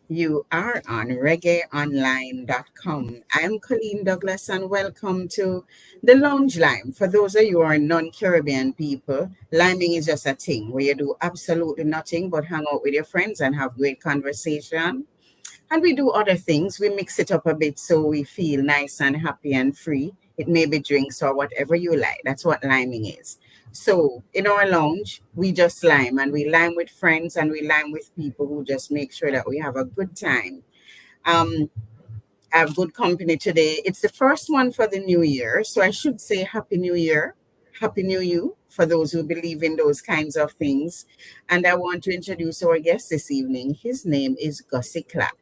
You are on reggaeonline.com. I'm Coleen Douglas and welcome to the Lounge Lime. For those of you who are non-Caribbean people, liming is just a thing where you do absolutely nothing but hang out with your friends and have great conversation. And we do other things. We mix it up a bit so we feel nice and happy and free. It may be drinks or whatever you like. That's what liming is. So in our lounge, we just lime and we lime with friends and we lime with people who just make sure that we have a good time. Um, I have good company today. It's the first one for the new year. So I should say Happy New Year. Happy New You for those who believe in those kinds of things. And I want to introduce our guest this evening. His name is Gussie Clarke.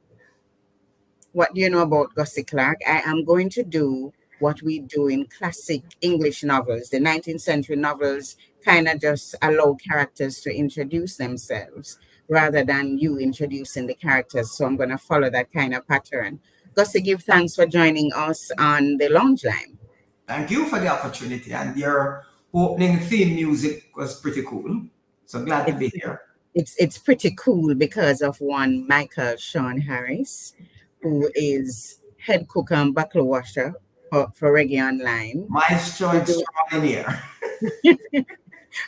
What do you know about Gussie Clarke? I am going to do what we do in classic English novels. The 19th century novels kind of just allow characters to introduce themselves rather than you introducing the characters. So I'm going to follow that kind of pattern. Gussie, give thanks for joining us on the Lounge Line. Thank you for the opportunity. And your opening theme music was pretty cool. So glad to It's, be here. it's pretty cool because of one Michael Sean Harris, who is head cook and buckle washer for Reggae Online. Maestro extraordinaire.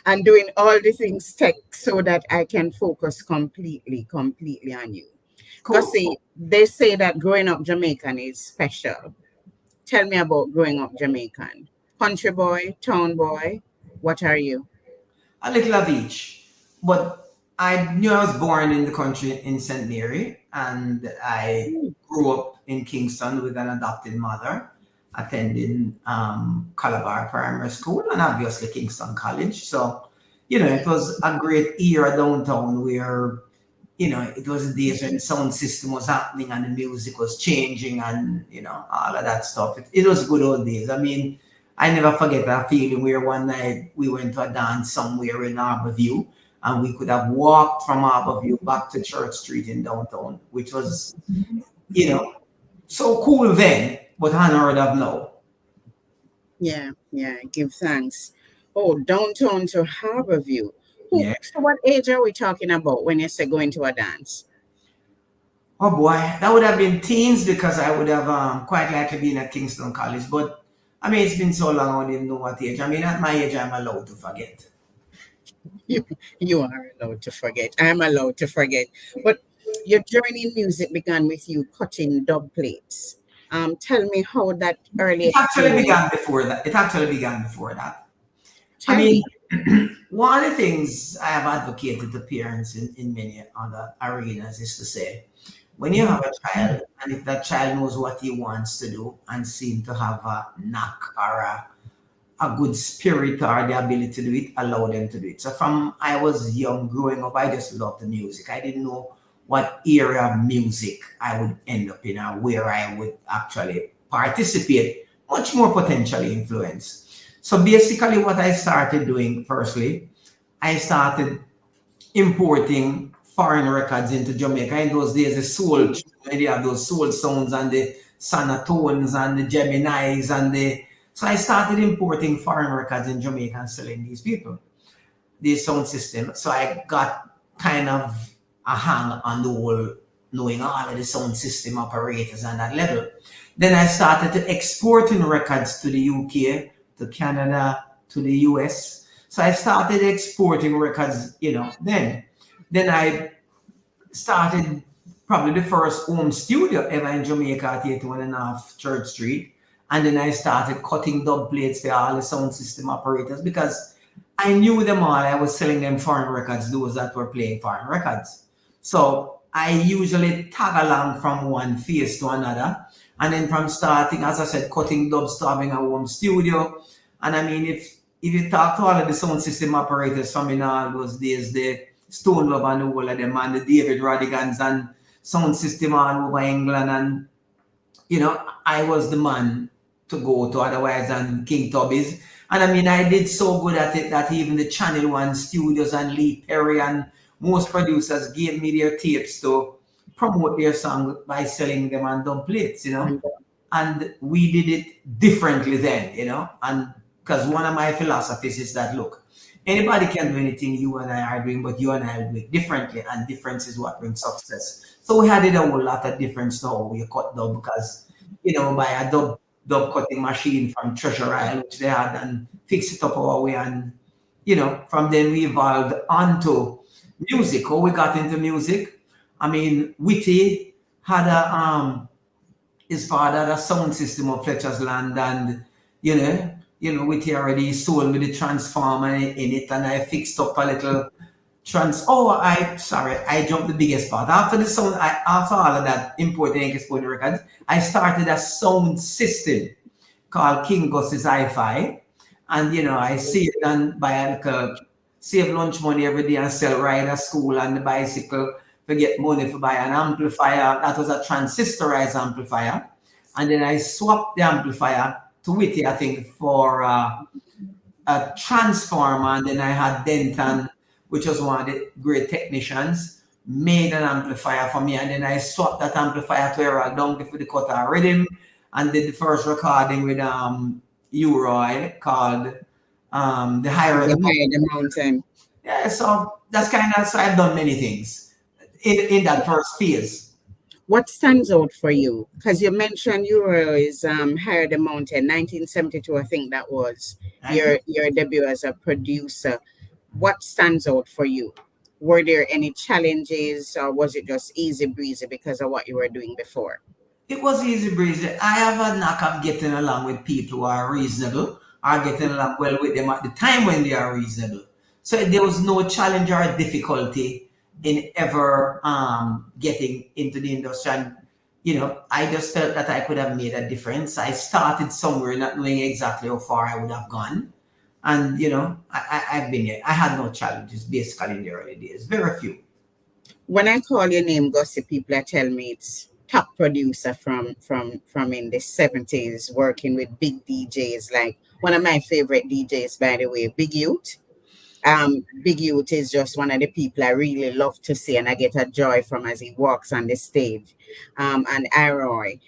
And doing all the things tech so that I can focus completely on you. Cool. Gussie, they say that growing up Jamaican is special. Tell me about growing up Jamaican. Country boy, town boy, what are you? A little of each. But I knew I was born in the country in St. Mary, and I grew up in Kingston with an adopted mother, attending Calabar Primary School and obviously Kingston College. So, it was a great era downtown where, it was the days when the sound system was happening and the music was changing and, all of that stuff. It was good old days. I mean, I never forget that feeling where one night we went to a dance somewhere in Harborview and we could have walked from Harborview back to Church Street in downtown, which was, so cool then, but unheard of now. Yeah, give thanks. Oh, downtown to Harborview. Yeah. So what age are we talking about when you say going to a dance? Oh boy, that would have been teens because I would have quite likely been at Kingston College. But I mean, it's been so long, I don't even know what age. I mean, at my age, I'm allowed to forget. You are allowed to forget. I'm allowed to forget. But your journey in music began with you cutting dub plates. Tell me how that early It actually experience. began before that. It actually began before that. I Tell mean, me. one of the things I have advocated to parents in many other arenas is to say, when you have a child, and if that child knows what he wants to do and seem to have a knack or a good spirit or the ability to do it, allow them to do it. So from I was young growing up, I just loved the music. I didn't know what area of music I would end up in or where I would actually participate, much more potentially influence. So basically what I started doing firstly, I started importing foreign records into Jamaica. In those days, the soul, they have those soul sounds and the Sanatones and the Geminis and the. So I started importing foreign records in Jamaica and selling these people, this sound system. So I got kind of a hang on the whole knowing all of the sound system operators on that level. Then I started to exporting records to the UK, to Canada, to the US. So I started exporting records, then. Then I started probably the first home studio ever in Jamaica at 81.5 Church Street. And then I started cutting dub plates for all the sound system operators because I knew them all. I was selling them foreign records, those that were playing foreign records. So I usually tag along from one phase to another. And then from starting, as I said, cutting dubs to having a home studio. And I mean, if you talk to all of the sound system operators from in all those days, the Stone Love and the whole of them, and the David Rodigans and sound system all over England. And, I was the man to go to otherwise than King Tubby's. And I mean, I did so good at it that even the Channel One studios and Lee Perry and most producers gave me their tapes to promote their song by selling them on dub plates, And we did it differently then, and because one of my philosophies is that, look, Anybody can do anything you and I are doing, but you and I will do it differently, and difference is what brings success. So we had it a whole lot of difference now. We cut dub because, buy a dub cutting machine from Treasure Isle, which they had, and fix it up our way. And, from then we evolved onto music. How we got into music, I mean, Whitty had his father had a sound system of Fletcher's Land, and Whitty already sold me the transformer in it, and I fixed up a little I jumped the biggest part. After all of that importing and exporting records, I started a sound system called King Gussie's Hi-Fi. And I saved and buy save lunch money every day and sell ride at school and the bicycle to get money for buy an amplifier. That was a transistorized amplifier. And then I swapped the amplifier to Whitty, I think, for a transformer. And then I had Denton, which was one of the great technicians, made an amplifier for me. And then I swapped that amplifier to Errol Donkey for the cutter rhythm, and did the first recording with Uroy called The Higher the Mountain. Yeah, so that's so I've done many things in that first phase. What stands out for you? Because you mentioned Uroy's Higher the Mountain, 1972, I think that was your debut as a producer. What stands out for you? Were there any challenges, or was it just easy breezy because of what you were doing before? It was easy breezy. I have a knack of getting along with people who are reasonable, or getting along well with them at the time when they are reasonable. So there was no challenge or difficulty in ever getting into the industry. And, I just felt that I could have made a difference. I started somewhere not knowing exactly how far I would have gone. And, I've been here. I had no challenges basically in the early days. Very few. When I call your name, Gussie, people tell me it's top producer from in the 70s, working with big DJs. Like one of my favorite DJs, by the way, Big Youth. Big Youth is just one of the people I really love to see, and I get a joy from as he walks on the stage. And Iroy,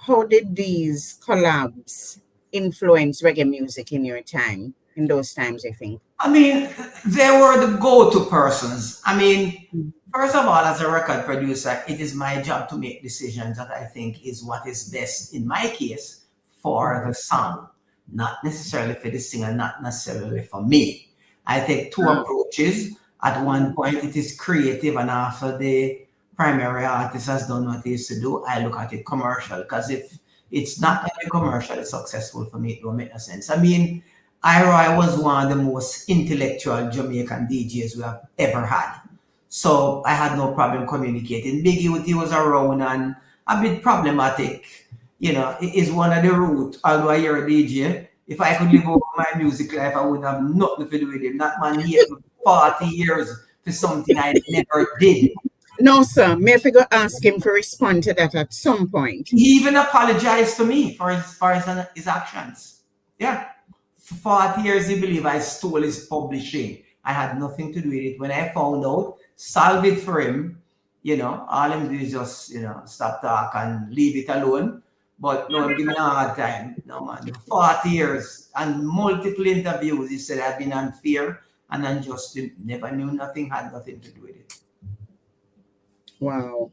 how did these collabs influence reggae music in your time? In those times, I think? I mean, they were the go-to persons. I mean, first of all, as a record producer, it is my job to make decisions that I think is what is best in my case for the song, not necessarily for the singer, not necessarily for me. I take two approaches. At one point, it is creative, and after the primary artist has done what he is to do, I look at it commercial. Because if it's not going to be commercially successful for me, it don't make no sense. I mean, Iroy was one of the most intellectual Jamaican DJs we have ever had. So I had no problem communicating. Big Youth, he was around and a bit problematic. It is one of the root. Although I hear a DJ, if I could live over my music life, I would have nothing to do with him. That man here for 40 years for something I never did. No, sir. May I go ask him to respond to that at some point? He even apologized to me for his actions. Yeah. For 40 years, he believed I stole his publishing. I had nothing to do with it. When I found out, solve it for him. All him do is just, stop talk and leave it alone. But no, give me a hard time. No, man. 40 years and multiple interviews, he said I've been unfair and unjust. Never knew nothing, had nothing to do with it. Wow.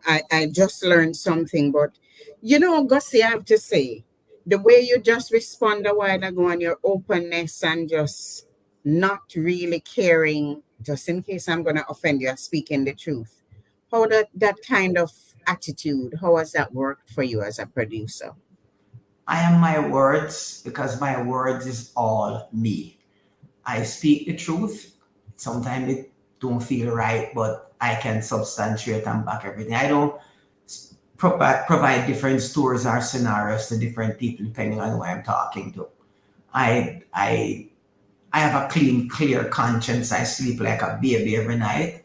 I just learned something. But, Gussie, I have to say, the way you just respond a while ago and your openness and just not really caring, just in case I'm going to offend you, speaking the truth. How that kind of attitude, how has that worked for you as a producer? I am my words, because my words is all me. I speak the truth. Sometimes it don't feel right, but I can substantiate and back everything. I don't provide different stories or scenarios to different people depending on who I'm talking to. I have a clean, clear conscience. I sleep like a baby every night.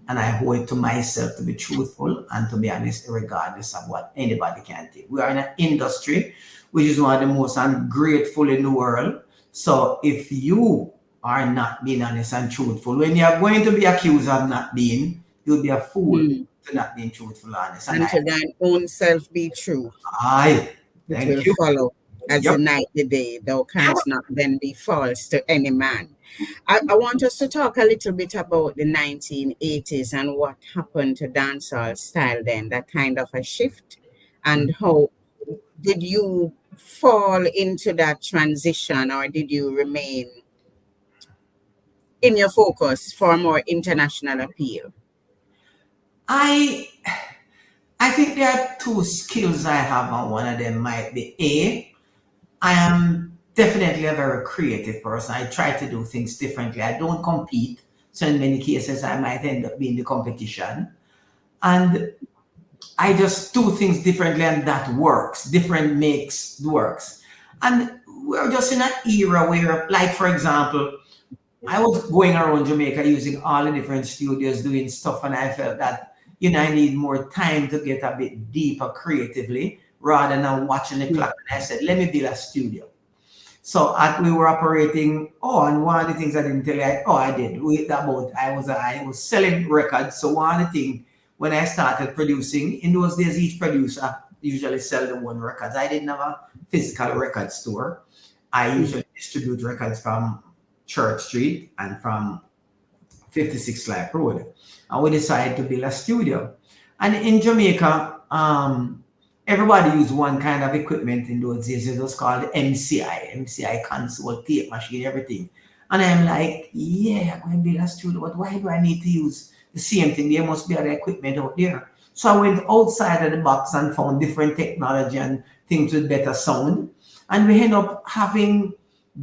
And I owe it to myself to be truthful and to be honest, regardless of what anybody can think. We are in an industry which is one of the most ungrateful in the world. So if you are not being honest and truthful, when you are going to be accused of not being, you'll be a fool to not being truthful, honest. And to thine own self be true. Aye. It will follow. As the Yep. night the day, thou canst not then be false to any man. I want us to talk a little bit about the 1980s and what happened to dancehall style then, that kind of a shift, and how did you fall into that transition, or did you remain in your focus for more international appeal? I I think there are two skills I have, and one of them might be I am definitely a very creative person. I try to do things differently. I don't compete. So in many cases, I might end up being the competition. And I just do things differently, and that works. Different makes works. And we're just in an era where, like, for example, I was going around Jamaica using all the different studios doing stuff, and I felt that, I need more time to get a bit deeper creatively rather than watching the clock. And I said, let me build a studio. So we were operating. Oh, and one of the things I didn't tell you, I did. I was selling records. So one of the things when I started producing in those days, each producer usually sell their own records. I didn't have a physical record store. I usually distribute records from Church Street and from 56 Life Road. And we decided to build a studio. And in Jamaica, everybody used one kind of equipment in those days. It was called MCI console, tape machine, everything. And I'm like, yeah, I'm going to build a studio, but why do I need to use the same thing? There must be other equipment out there. So I went outside of the box and found different technology and things with better sound. And we end up having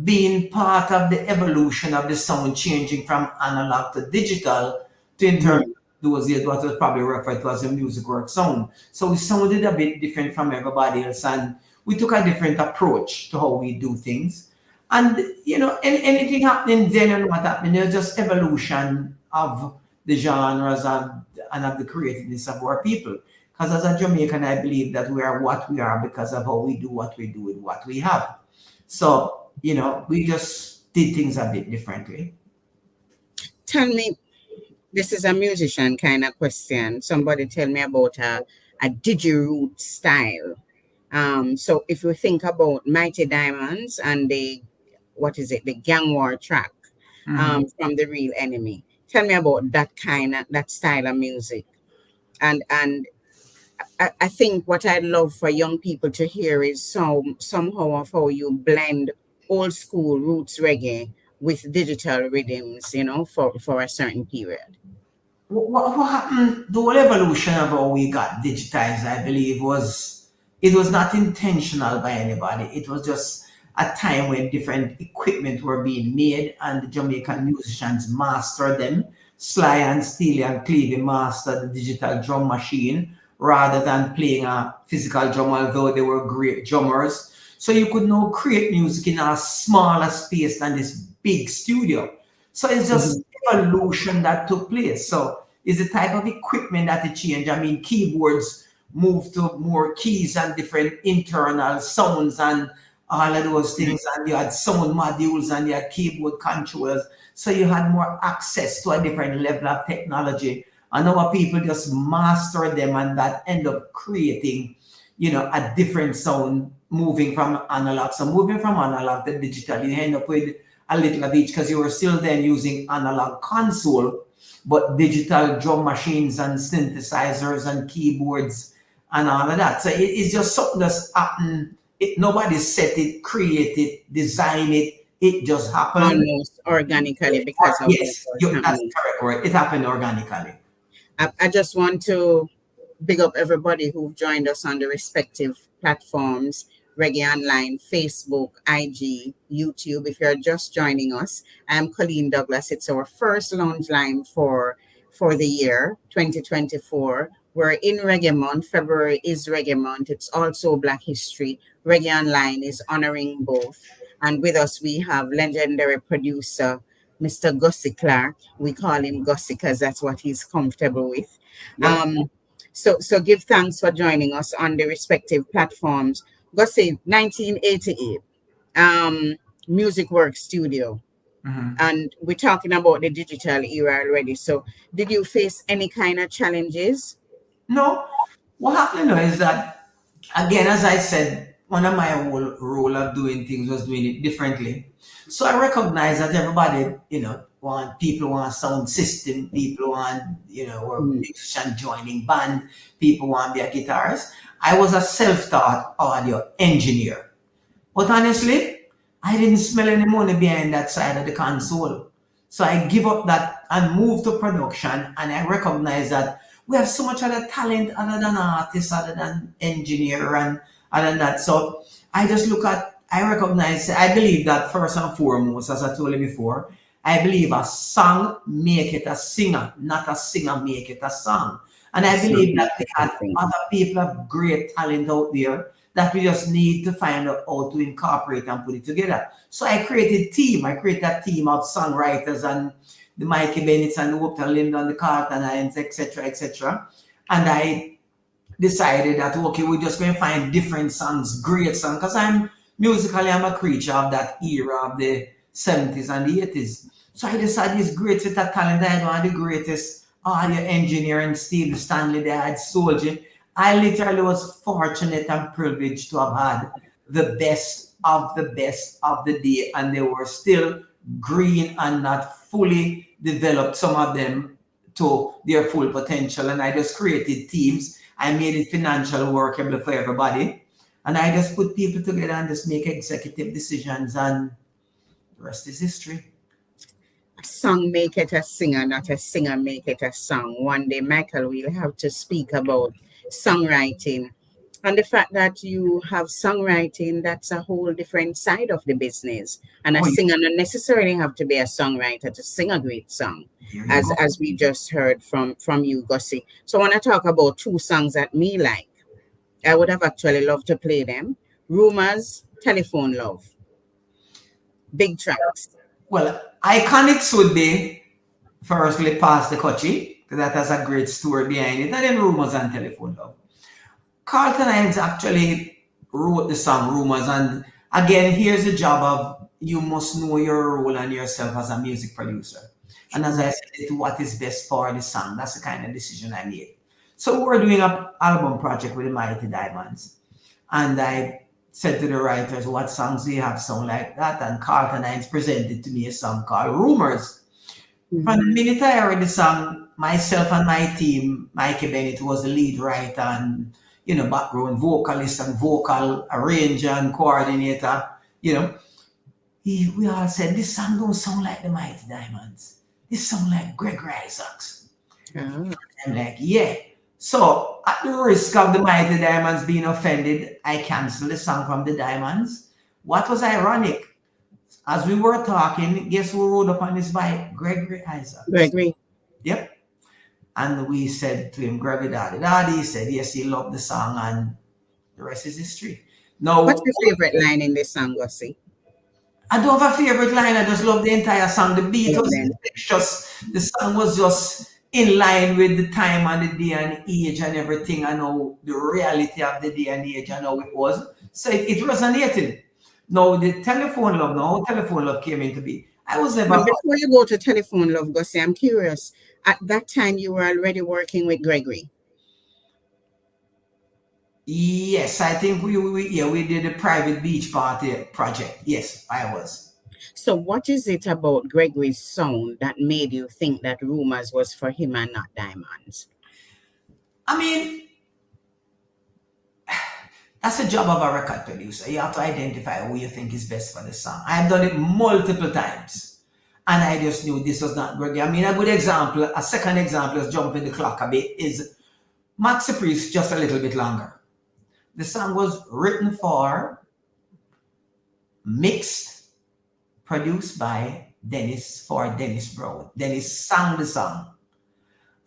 been part of the evolution of the sound changing from analog to digital to in terms of those years what was probably referred to as a music work sound. So we sounded a bit different from everybody else, and we took a different approach to how we do things. And anything happening then and what happened, there's just evolution of the genres and of the creativeness of our people. Because as a Jamaican, I believe that we are what we are because of how we do what we do with what we have. So, we just did things a bit differently. Tell me, this is a musician kind of question. Somebody tell me about a didgeridoo style. So if you think about Mighty Diamonds and the Gang War track Mhm. from The Real Enemy, tell me about that style of music. And I think what I'd love for young people to hear is somehow of how you blend old school roots reggae with digital rhythms, for a certain period. What happened? The whole evolution of how we got digitized, I believe, it was not intentional by anybody. It was just a time when different equipment were being made, and the Jamaican musicians mastered them. Sly and Steely and Clevie mastered the digital drum machine rather than playing a physical drum, although they were great drummers. So you could now create music in a smaller space than this big studio. So it's Mhm. just evolution that took place. So it's the type of equipment that it changed. I mean, keyboards moved to more keys and different internal sounds and all of those things. And you had sound modules and you had keyboard controllers. So you had more access to a different level of technology. And our people just master them, and that end up creating, a different sound moving from analog. So moving from analog to digital, you end up with a little of each because you were still then using analog console, but digital drum machines and synthesizers and keyboards and all of that. So it's just something that's happened. Nobody set it, create it, design it. It just happened. Almost organically because of what Yes, was that's happening. correct. Word. It happened organically. I just want to big up everybody who've joined us on the respective platforms: Reggae Online, Facebook, IG, YouTube. If you're just joining us, I'm Coleen Douglas. It's our first lounge line for the year 2024. We're in Reggae Month. February is Reggae Month. It's also Black History. Reggae Online is honoring both. And with us, we have legendary producer Mr. Gussie Clarke. We call him Gussie because that's what he's comfortable with. Yep. So give thanks for joining us on the respective platforms. Gussie, 1988, um, Music Work Studio. Mhm. And we're talking about the digital era already. So did you face any kind of challenges? No, what happened now is that, again, as I said, one of my whole role of doing things was doing it differently. So I recognize that everybody, people want sound system, people want, or musician joining band, people want their guitars. I was a self-taught audio engineer. But honestly, I didn't smell any money behind that side of the console. So I give up that and move to production, and I recognize that we have so much other talent other than artists, other than engineer and other than that. So I recognize, I believe that first and foremost, as I told you before, I believe a song make it a singer, not a singer make it a song. And I believe that we have other people of great talent out there that we just need to find out how to incorporate and put it together. So I created a team. I created a team of songwriters and the Mikey Bennett's and the Whooper Lind and the Carlton Hines, etc., etc. And I decided that, okay, we're just going to find different songs, great songs, because I'm a creature of that era of the 70s and the 80s. So I decided this great set of talent. I had the greatest audio engineer in Steve Stanley. They had Soldier. I literally was fortunate and privileged to have had the best of the day, and they were still green and not fully developed, some of them to their full potential. And I just created teams. I made it financially workable for everybody. And I just put people together and just make executive decisions, and the rest is history. A song make it a singer, not a singer make it a song. One day, Michael, we'll have to speak about songwriting. And the fact that you have songwriting, that's a whole different side of the business. And a singer not necessarily have to be a songwriter to sing a great song, as we just heard from you, Gussie. So I want to talk about two songs that me like. I would have actually loved to play them. Rumors, Telephone Love. Big tracks. Well, Iconics would be firstly Past the Kochi, because that has a great story behind it, and then Rumors and Telephone Love. Carlton Hines actually wrote the song Rumors, and again, here's the job of you must know your role and yourself as a music producer. And as I said, what is best for the song, that's the kind of decision I made. So we're doing an album project with the Mighty Diamonds. And I said to the writers, what songs do you have sound like that? And Carlton Hines presented to me a song called Rumors. From the minute I heard the song, myself and my team, Mikey Bennett was the lead writer and, background vocalist and vocal arranger and coordinator, we all said, this song don't sound like the Mighty Diamonds. This sound like Gregory Isaacs. I'm like, yeah. So, at the risk of the Mighty Diamonds being offended, I canceled the song from the Diamonds. What was ironic, as we were talking, guess who rode up on this bike? Gregory Isaacs. Gregory. Yep. And we said to him, Gregory Daddy. He said, yes, he loved the song, and the rest is history. Now, what's your favorite line in this song, Gussie? I don't have a favorite line. I just love the entire song. The beat was just, the song was just in line with the time and the day and age and everything, and how the reality of the day and age and how it was. So it resonated. Now the Telephone Love, how Telephone Love came into be. I was never. But before you go to Telephone Love, Gussie, I'm curious. At that time, you were already working with Gregory. Yes, I think we did a private beach party project. Yes, I was. So what is it about Gregory's sound that made you think that Rumors was for him and not Diamonds? I mean, that's the job of a record producer. You have to identify who you think is best for the song. I've done it multiple times, and I just knew this was not Gregory. I mean, a good example, a second example is jumping the clock a bit, is Maxi Priest, Just a Little Bit Longer. The song was written for, mixed, produced by Dennis Brown. Dennis sang the song.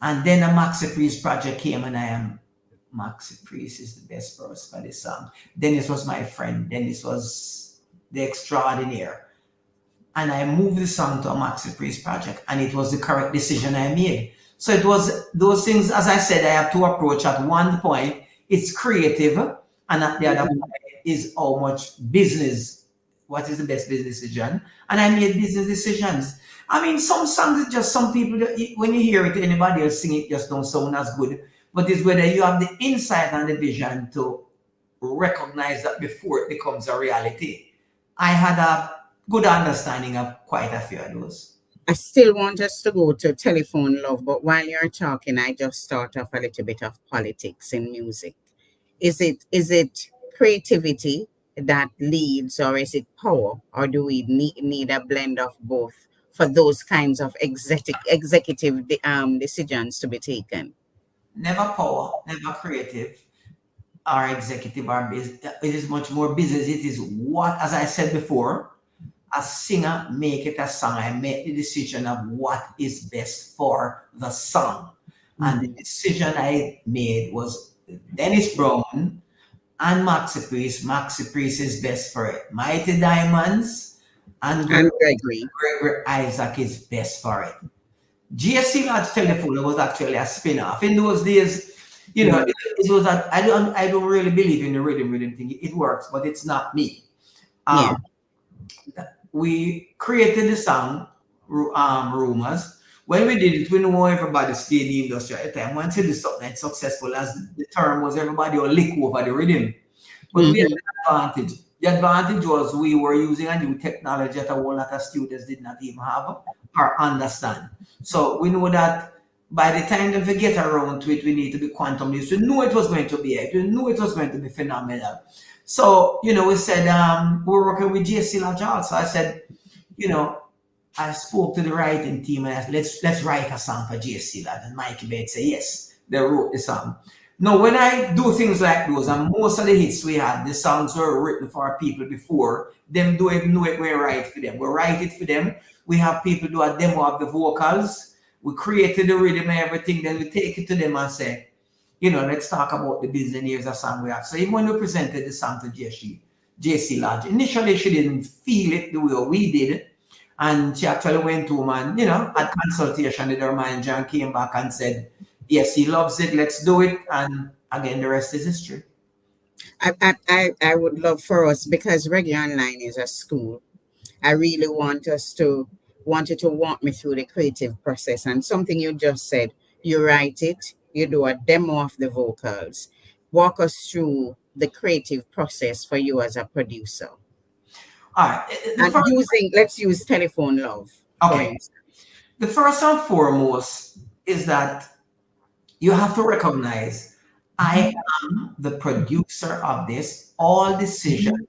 And then a Maxi Priest project came, and Maxi Priest is the best person for this song. Dennis was my friend. Dennis was the extraordinaire. And I moved the song to a Maxi Priest project, and it was the correct decision I made. So it was those things, as I said, I have to approach at one point, it's creative, and at the other point is how much business. What is the best business decision? And I made business decisions. I mean, some songs, just some people, when you hear it, anybody else sing it, just don't sound as good. But it's whether you have the insight and the vision to recognize that before it becomes a reality. I had a good understanding of quite a few of those. I still want us to go to telephone love, but while you're talking, I just thought of a little bit of politics in music. Is it creativity that leads, or is it power, or do we need a blend of both for those kinds of executive decisions to be taken? Never power, never creative or executive or business. It is much more business. It is what, as I said before, a singer make it a song. I make the decision of what is best for the song. And the decision I made was Dennis Brown and Maxi Priest. Maxi Priest is best for it. Mighty Diamonds and And Gregory. Gregory Isaac is best for it. GSC Large Telephone was actually a spin-off. In those days, it was that I don't really believe in the rhythm thing. It works, but it's not me. Yeah. We created the song Rumors. When we did it, we know everybody stayed in the industry at the time. Once you do something that's successful, as the term was, everybody will lick over the rhythm. But we had an advantage. The advantage was we were using a new technology that a whole lot of students did not even have or understand. So we know that by the time they get around to it, we need to be quantum leaps. We knew it was going to be it. We knew it was going to be phenomenal. So, we said, we're working with JC Lajal. So I said, I spoke to the writing team and I said, let's write a song for JC Lad. And Mikey Bates said, yes, they wrote the song. Now, when I do things like those, and most of the hits we had, the songs were written for people before, them don't even know it, we write for them. We write it for them. We have people do a demo of the vocals. We created the rhythm and everything. Then we take it to them and say, let's talk about the business. Here's a song we have. So even when we presented the song to JC Lodge, initially she didn't feel it the way we did. And she actually went to him and, had consultation with her manager and came back and said, yes, he loves it. Let's do it. And again, the rest is history. I would love for us, because Reggae Online is a school. I really want you to walk me through the creative process. And something you just said, you write it, you do a demo of the vocals. Walk us through the creative process for you as a producer. All right. And let's use Telephone Love. Okay. The first and foremost is that you have to recognize I am the producer of this. All decisions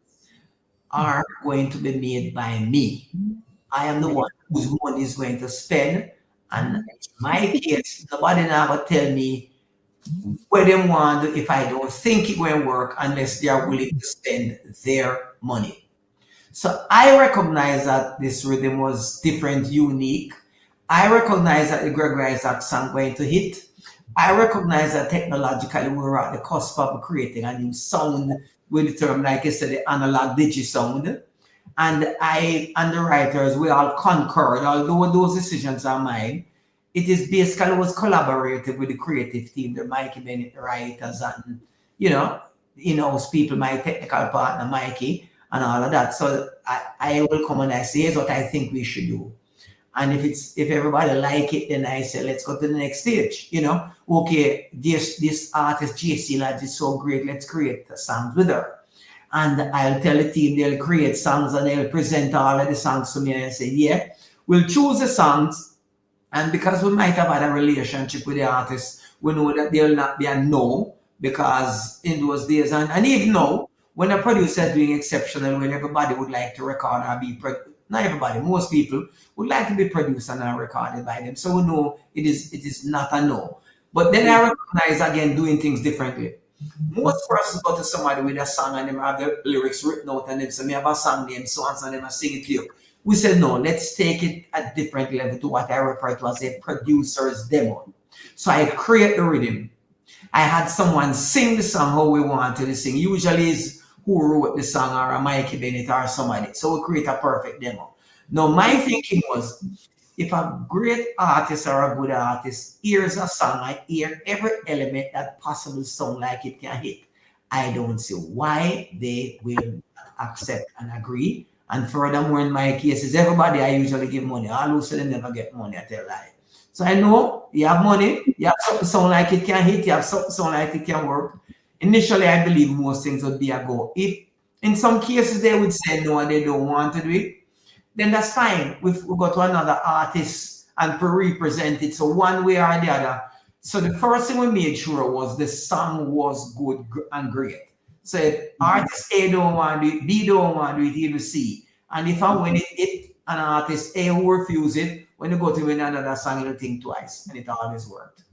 are going to be made by me. I am the one whose money is going to spend. And in my case, nobody never tell me where they want if I don't think it will work unless they are willing to spend their money. So I recognize that this rhythm was different, unique. I recognize that the Gregory Isaac song going to hit. I recognize that technologically we were at the cusp of creating a new sound with the term, like I said, the analog digi sound. And I and the writers, we all concurred, although those decisions are mine. It is basically was collaborative with the creative team, the Mikey Bennett writers and, in-house people, my technical partner, Mikey, and all of that. So I will come and I say, here's what I think we should do. And if everybody like it, then I say, let's go to the next stage. Okay, this artist, JC Lad, is so great. Let's create songs with her. And I'll tell the team they'll create songs and they'll present all of the songs to me and say, yeah, we'll choose the songs. And because we might have had a relationship with the artist, we know that there will not be a no, because in those days, and even now, when a producer is doing exceptional, when everybody would like to record or be not everybody, most people would like to be produced and recorded by them. So we know it is not a no. But then I recognize again doing things differently. Most persons go to somebody with a song and they have the lyrics written out and they say, me have a song name, so and so, and they sing it to you. We said, no, let's take it at different level to what I refer to as a producer's demo. So I create the rhythm. I had someone sing the song how we wanted to sing. Usually is who wrote the song or a Mikey Bennett or somebody. So we create a perfect demo. Now, my thinking was, if a great artist or a good artist hears a song, I hear every element that possibly sound like it can hit. I don't see why they will accept and agree. And furthermore, in my cases, everybody I usually give money. All who say they never get money, I tell lie. So I know you have money, you have something sound like it can hit, you have something sound like it can work. initially I believe most things would be a go. If in some cases they would say no and they don't want to do it, then that's fine. We go to another artist and represent it. So one way or the other. So the first thing we made sure was the song was good and great. So if artist A don't want to do it, B don't want to do it, he will C. And if and when it an artist A who refuse it, when you go to win another song, you'll think twice. And it always worked.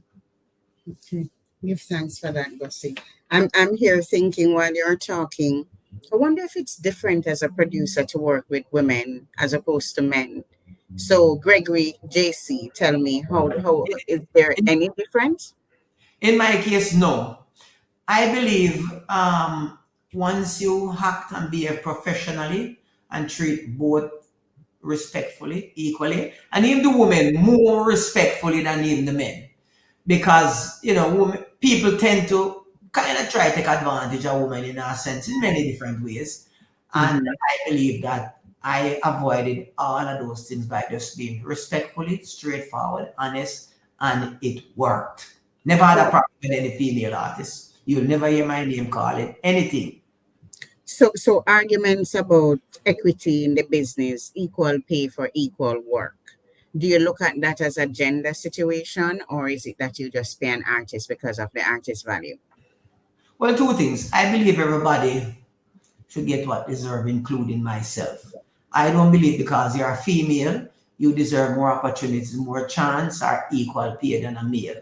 Okay. Give thanks for that, Gussie. I'm here thinking while you're talking. I wonder if it's different as a producer to work with women as opposed to men. So Gregory, JC, tell me how is there any difference? In my case, no. I believe once you act and behave professionally and treat both respectfully, equally, and even the women more respectfully than even the men. Because, people tend to kind of try to take advantage of women in a sense in many different ways. And I believe that I avoided all of those things by just being respectfully, straightforward, honest, and it worked. Never had a problem with any female artist. You'll never hear my name calling anything. So arguments about equity in the business, equal pay for equal work. Do you look at that as a gender situation, or is it that you just pay an artist because of the artist value? Well, two things. I believe everybody should get what deserve, including myself. I don't believe because you're a female, you deserve more opportunities, more chance, or equal pay than a male.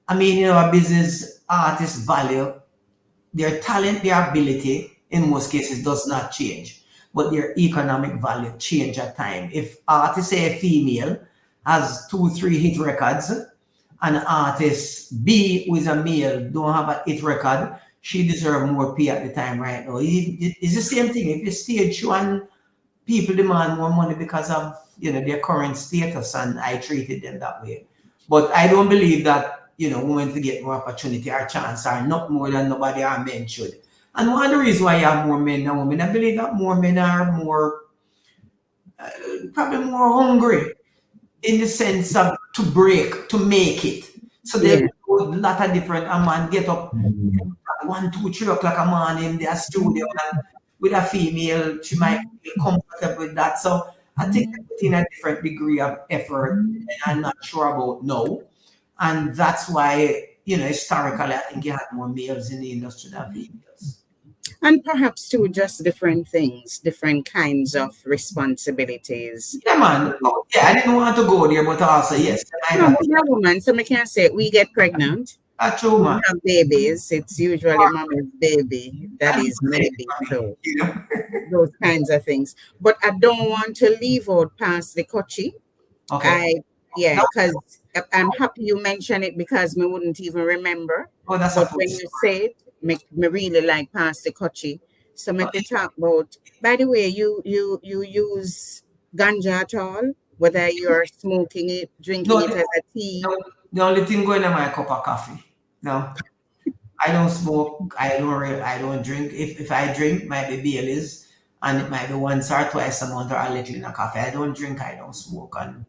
I mean, a business artist value, their talent, their ability, in most cases, does not change. But their economic value change at time. If artist, say a female, has 2-3 hit records, and artist B, who is a male, don't have a hit record, she deserves more pay at the time right now. It's the same thing. If you stage show and people demand more money because of their current status, and I treated them that way. But I don't believe that women to get more opportunity or chance are not more than nobody or men should. And one of the reasons why you have more men than women, I believe that more men are more, probably more hungry in the sense of to break, to make it. So there's a lot of different, a man get up 1, 2, 3 o'clock a morning in their studio, and with a female, she might feel comfortable with that. So I think they put in a different degree of effort, and I'm not sure about now. And that's why, historically, I think you had more males in the industry than females. And perhaps too, just different things, different kinds of responsibilities. Yeah, man. Oh, yeah, I didn't want to go there, but also, yes. No, we're woman, so we can say we get pregnant. That's true, man. We have babies. It's usually mommy's baby. That is maybe so. Those kinds of things. But I don't want to leave out past the kochi. Okay. Because I'm happy you mentioned it because we wouldn't even remember. Oh, that's but when you say it, me really like past the kochi. So make me talk about. By the way, you use ganja at all? Whether you're smoking it, drinking it as a tea? No, the only thing going in my cup of coffee. No, I don't smoke. I don't drink. If I drink, might be Baileys, and it might be once or twice a month or a little in a coffee. I don't drink. I don't smoke, and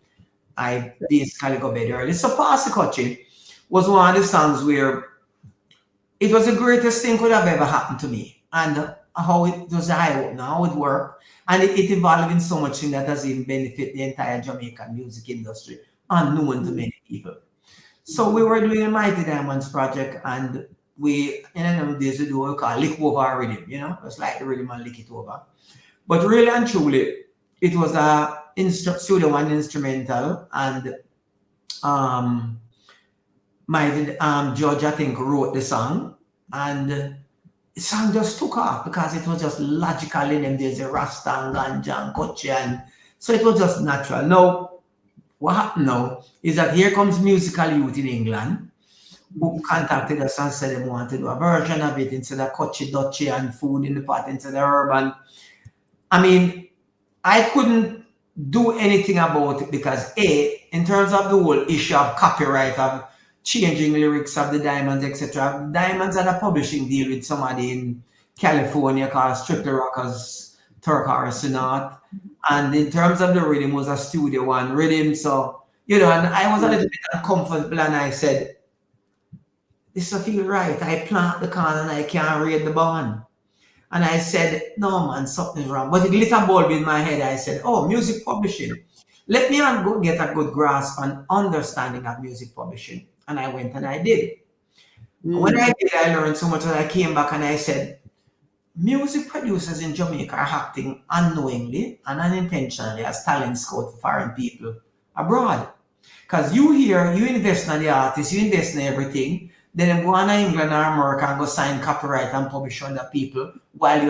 I basically go bed early. So Pass the Kochi was one of the songs where it was the greatest thing could have ever happened to me. And how it was the eye opener, how it worked. And it evolved in so much thing that has even benefit the entire Jamaican music industry, unknown to many people. So we were doing a Mighty Diamonds project, and we, in them days, we do what we call lick over rhythm, it's like the rhythm and lick it over. But really and truly, it was a studio one instrumental, and my George, I think, wrote the song, and the song just took off because it was just logical in them. There's a Rasta and Ganja and Kochi, and so it was just natural. Now, what happened now is that here comes Musical Youth in England, who contacted us and said they wanted to do a version of it instead of Kochi, Dutchy, and Food in the Pot instead of urban. I mean, I couldn't do anything about it because in terms of the whole issue of copyright, of changing lyrics of the Diamonds, etc. Diamonds had a publishing deal with somebody in California called Strictly Rockers, Turk Arsenal. And in terms of the rhythm, was a studio one rhythm. So, and I was a little bit uncomfortable, and I said, this will feel right. I plant the corn and I can't read the barn. And I said, no, man, something's wrong. But it lit a bulb in my head. I said, oh, music publishing. Let me go get a good grasp and understanding of music publishing. And I went and I did it. And when I did, I learned so much that I came back and I said, music producers in Jamaica are acting unknowingly and unintentionally as talent scout for foreign people abroad. Because you here, you invest in the artist, you invest in everything, then go on to England or America and go sign copyright and publish other people while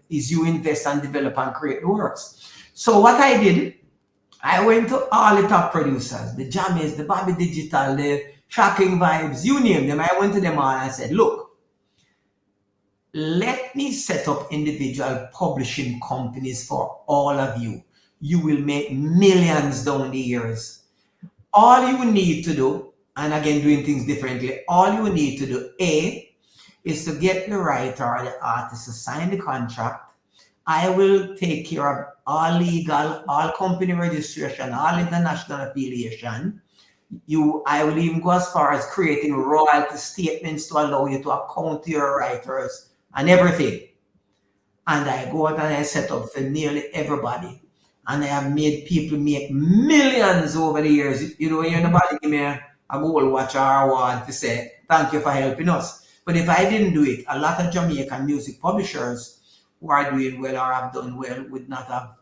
you invest and develop and create the works. So what I did, I went to all the top producers, the Jammies, the Bobby Digital, the Shocking Vibes, you name them. I went to them all and I said, look, let me set up individual publishing companies for all of you. You will make millions down the years. All you need to do, and again, doing things differently, all you need to do, A, is to get the writer or the artist to sign the contract. I will take care of all legal, all company registration, all international affiliation. I will even go as far as creating royalty statements to allow you to account to your writers and everything. And I go out and I set up for nearly everybody. And I have made people make millions over the years. You know, you're nobody give me a gold watch or award to say, thank you for helping us. But if I didn't do it, a lot of Jamaican music publishers who are doing well or have done well would not have,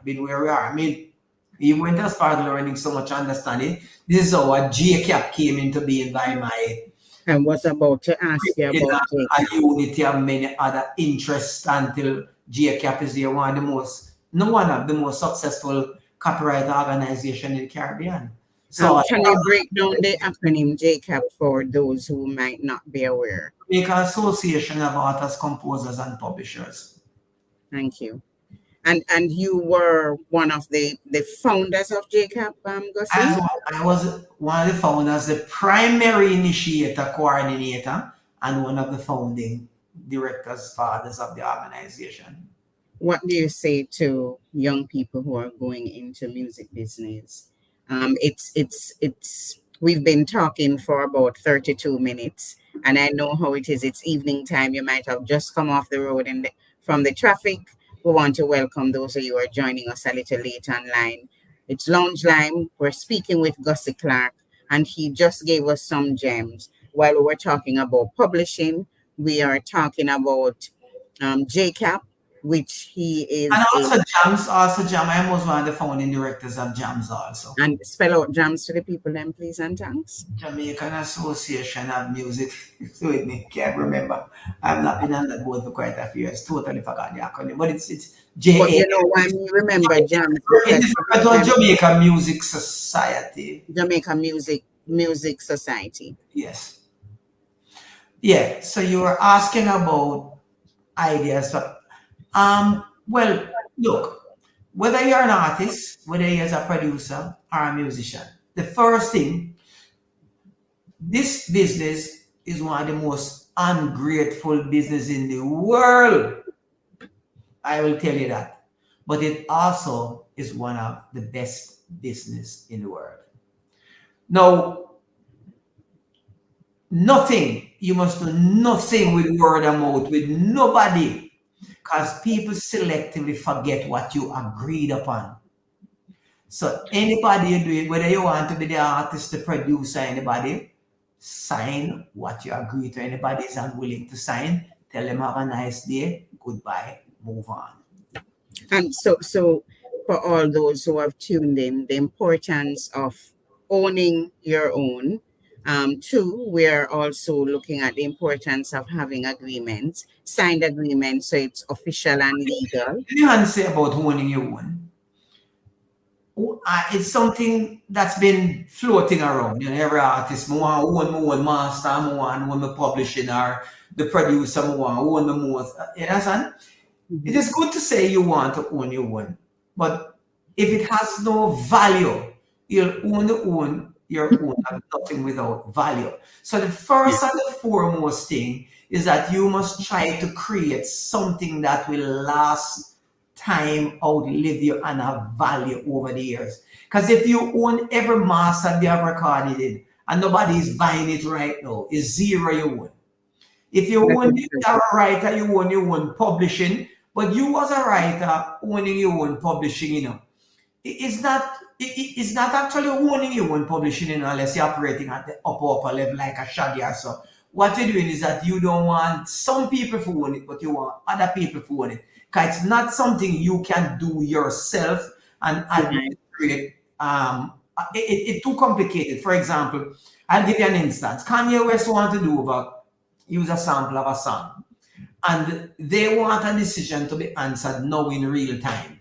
been where we are. I mean, you went as far as learning so much understanding. This is how a JCAP came into being by my I was about to ask you about a unity of many other interests until JCAP is there, one of the most successful copyright organization in the Caribbean. So can you break down the acronym JCAP for those who might not be aware? Jamaican Association of Authors, Composers, and Publishers. Thank you. And you were one of the founders of JCAP, Gussie? I was one of the founders, the primary initiator, coordinator, and one of the founding directors, fathers of the organization. What do you say to young people who are going into music business? We've been talking for about 32 minutes, and I know how it is. It's evening time. You might have just come off the road from the traffic. We want to welcome those of you who are joining us a little late online. It's Lounge Lyme. We're speaking with Gussie Clarke, and he just gave us some gems. While we were talking about publishing, we are talking about JCAP, which he is. And also Jam. I am also one of the founding directors of Jams also. And spell out Jams to the people then, please, and thanks. Jamaican Association of Music. With me, can't remember. I've not been on that board for quite a few years. Totally forgot the acronym, but it's JA. But you know why me remember Jams? It's Jamaica Music Society. Jamaica Music Society. Yes. Yeah. So you were asking about ideas. Well, look, whether you're an artist, whether you're a producer or a musician, the first thing, this business is one of the most ungrateful business in the world. I will tell you that. But it also is one of the best business in the world. Now, you must do nothing with word of mouth, with nobody. Because people selectively forget what you agreed upon. So anybody you do it, whether you want to be the artist, the producer, anybody, sign what you agree to. Anybody is unwilling to sign, tell them have a nice day, goodbye, move on. And so for all those who have tuned in, the importance of owning your own. Two, we're also looking at the importance of having agreements, signed agreements, so it's official and legal. What do you say about owning your own? It's something that's been floating around. Every artist, I want my own master, I want my publishing, or the producer, I want own the most. You understand? It is good to say you want to own your own, but if it has no value, you'll own your own and nothing without value. So the first and the foremost thing is that you must try to create something that will last time, outlive you, and have value over the years. Because if you own every master they have recorded and nobody is buying it right now, it's zero you own. If you That own, is you true. are a writer, you own your own publishing, but you as a writer owning your own publishing, it's not actually owning your own publishing, unless you're operating at the upper level like a Shaggy or so. What you're doing is that you don't want some people to own it, but you want other people to own it. Because it's not something you can do yourself and Right. administrate. It's too complicated. For example, I'll give you an instance. Kanye West want to use a sample of a song, and they want a decision to be answered now in real time.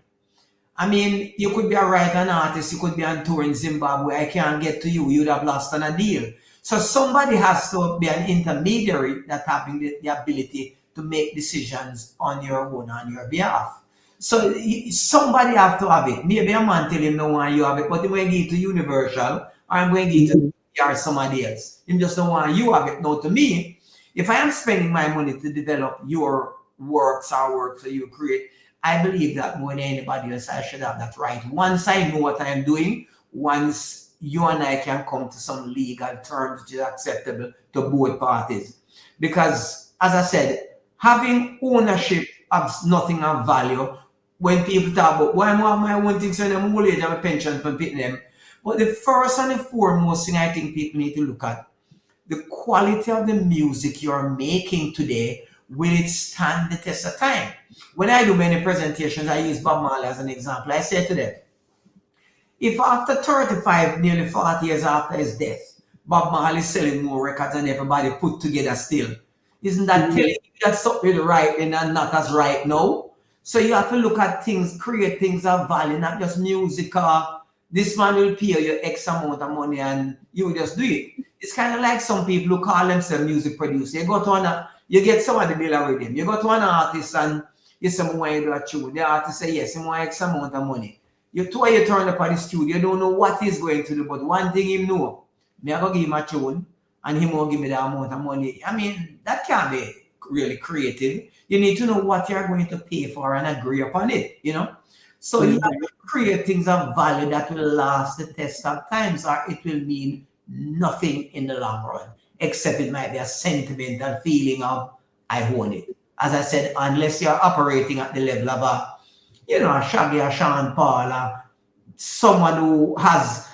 I mean, you could be a writer, an artist, you could be on tour in Zimbabwe. I can't get to you. You'd have lost on a deal. So somebody has to be an intermediary that having the ability to make decisions on your own, on your behalf. So somebody have to have it. Maybe a man tell him no one you have it, but he might give it to Universal, or I'm going to give it to Mhm. or somebody else. Him just don't want you have it. Now to me, if I am spending my money to develop your works, our works that you create, I believe that more than anybody else, I should have that right. Once I know what I'm doing, once you and I can come to some legal terms which is acceptable to both parties. Because, as I said, having ownership of nothing of value, when people talk about why am I my own things when I'm old age, I'm a pension from picking them. But the first and the foremost thing I think people need to look at, the quality of the music you're making today, will it stand the test of time? When I do many presentations, I use Bob Marley as an example. I say to them, if after 35, nearly 40 years after his death, Bob Marley is selling more records than everybody put together still, isn't that Mhm. telling you that something right and not as right now? So you have to look at things, create things of value, not just music. This man will pay you X amount of money and you just do it. It's kind of like some people who call themselves music producer. You get somebody bill with him. You go to an artist and you say, I want you to do a tune. The artist say, yes, I want X amount of money. You turn up at the studio, you don't know what he's going to do, but one thing he know, me I go give him a tune and he won't give me that amount of money. I mean, that can't be really creative. You need to know what you're going to pay for and agree upon it. So you have Mhm. to create things of value that will last the test of times, or it will mean nothing in the long run, except it might be a sentimental feeling of I own it. As I said, unless you're operating at the level of a Shaggy or Sean Paul, or someone who has